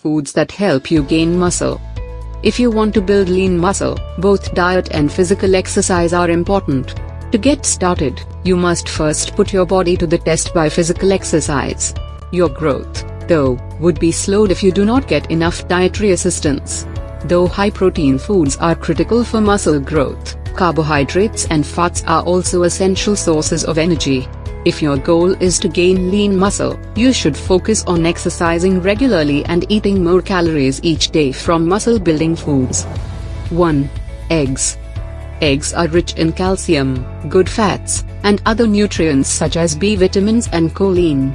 foods that help you gain muscle. If you want to build lean muscle, both diet and physical exercise are important. To get started, you must first put your body to the test by physical exercise. Your growth, though, would be slowed if you do not get enough dietary assistance. Though high-protein foods are critical for muscle growth, carbohydrates and fats are also essential sources of energy. If your goal is to gain lean muscle, you should focus on exercising regularly and eating more calories each day from muscle-building foods. 1. Eggs. Eggs are rich in calcium, good fats, and other nutrients such as B vitamins and choline.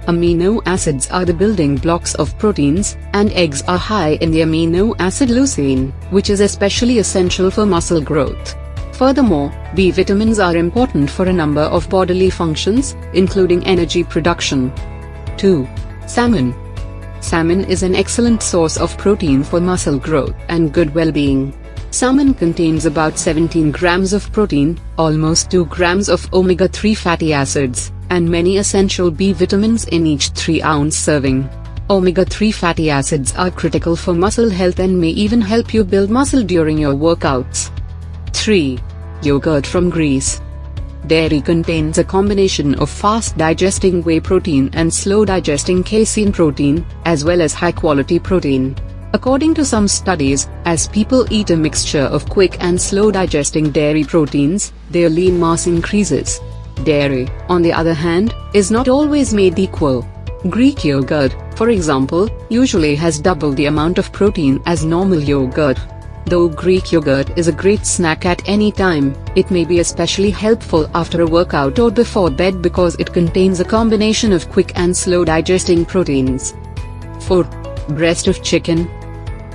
Amino acids are the building blocks of proteins, and eggs are high in the amino acid leucine, which is especially essential for muscle growth. Furthermore, B vitamins are important for a number of bodily functions, including energy production. 2. Salmon. Salmon is an excellent source of protein for muscle growth and good well-being. Salmon contains about 17 grams of protein, almost 2 grams of omega-3 fatty acids, and many essential B vitamins in each 3-ounce serving. Omega-3 fatty acids are critical for muscle health and may even help you build muscle during your workouts. 3. Yogurt from Greece. Dairy contains a combination of fast-digesting whey protein and slow-digesting casein protein, as well as high-quality protein. According to some studies, as people eat a mixture of quick and slow-digesting dairy proteins, their lean mass increases. Dairy, on the other hand, is not always made equal. Greek yogurt, for example, usually has double the amount of protein as normal yogurt. Though Greek yogurt is a great snack at any time, it may be especially helpful after a workout or before bed because it contains a combination of quick and slow-digesting proteins. 4. Breast of chicken.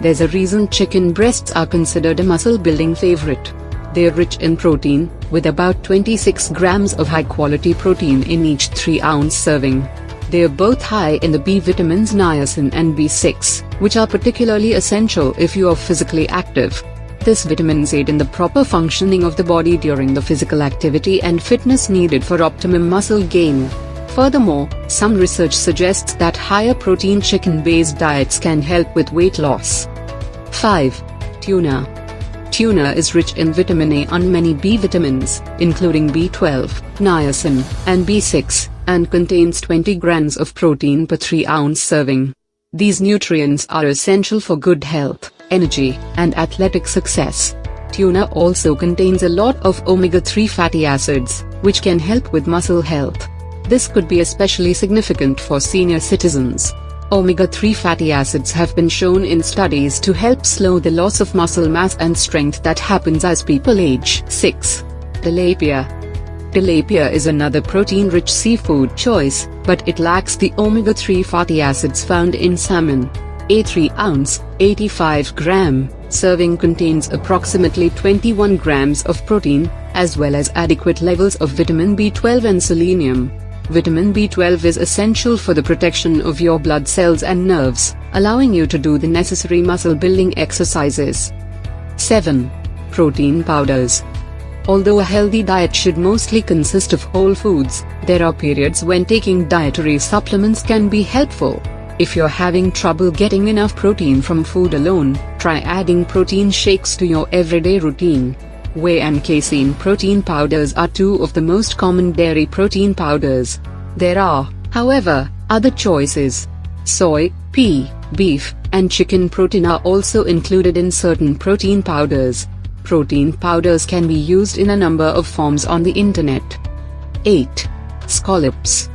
There's a reason chicken breasts are considered a muscle-building favorite. They're rich in protein, with about 26 grams of high-quality protein in each 3-ounce serving. They are both high in the B vitamins niacin and B6, which are particularly essential if you are physically active. These vitamins aid in the proper functioning of the body during the physical activity and fitness needed for optimum muscle gain. Furthermore, some research suggests that higher protein chicken-based diets can help with weight loss. 5. Tuna. Tuna is rich in vitamin A and many B vitamins, including B12, niacin, and B6, and contains 20 grams of protein per 3-ounce serving. These nutrients are essential for good health, energy, and athletic success. Tuna also contains a lot of omega-3 fatty acids, which can help with muscle health. This could be especially significant for senior citizens. Omega-3 fatty acids have been shown in studies to help slow the loss of muscle mass and strength that happens as people age. 6. Tilapia. Tilapia is another protein-rich seafood choice, but it lacks the omega-3 fatty acids found in salmon. A 3-ounce, 85-gram serving contains approximately 21 grams of protein, as well as adequate levels of vitamin B12 and selenium. Vitamin B12 is essential for the protection of your blood cells and nerves, allowing you to do the necessary muscle-building exercises. 7. Protein powders. Although a healthy diet should mostly consist of whole foods, there are periods when taking dietary supplements can be helpful. If you're having trouble getting enough protein from food alone, try adding protein shakes to your everyday routine. Whey and casein protein powders are two of the most common dairy protein powders. There are, however, other choices. Soy, pea, beef, and chicken protein are also included in certain protein powders. Protein powders can be used in a number of forms on the internet. 8. Scallops.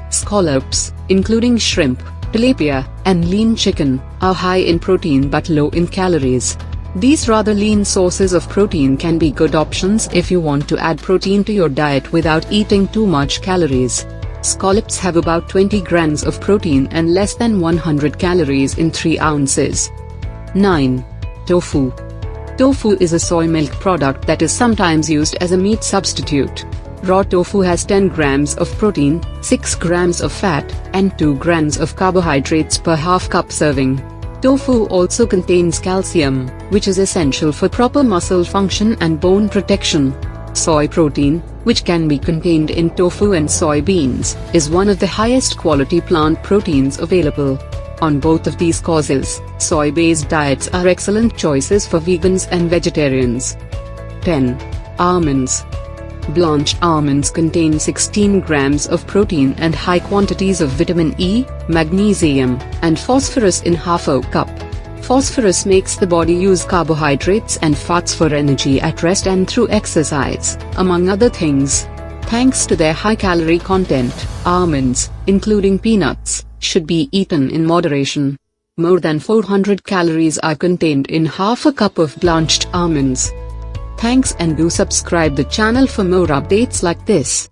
Scallops, including shrimp, tilapia, and lean chicken, are high in protein but low in calories. These rather lean sources of protein can be good options if you want to add protein to your diet without eating too much calories. Scallops have about 20 grams of protein and less than 100 calories in 3 ounces. 9. Tofu. Tofu is a soy milk product that is sometimes used as a meat substitute. Raw tofu has 10 grams of protein, 6 grams of fat, and 2 grams of carbohydrates per half cup serving. Tofu also contains calcium, which is essential for proper muscle function and bone protection. Soy protein, which can be contained in tofu and soybeans, is one of the highest quality plant proteins available. On both of these causes, soy-based diets are excellent choices for vegans and vegetarians. 10. Almonds. Blanched almonds contain 16 grams of protein and high quantities of vitamin E, magnesium, and phosphorus in half a cup. Phosphorus makes the body use carbohydrates and fats for energy at rest and through exercise, among other things. Thanks to their high-calorie content, almonds, including peanuts, should be eaten in moderation. More than 400 calories are contained in half a cup of blanched almonds. Thanks, and do subscribe the channel for more updates like this.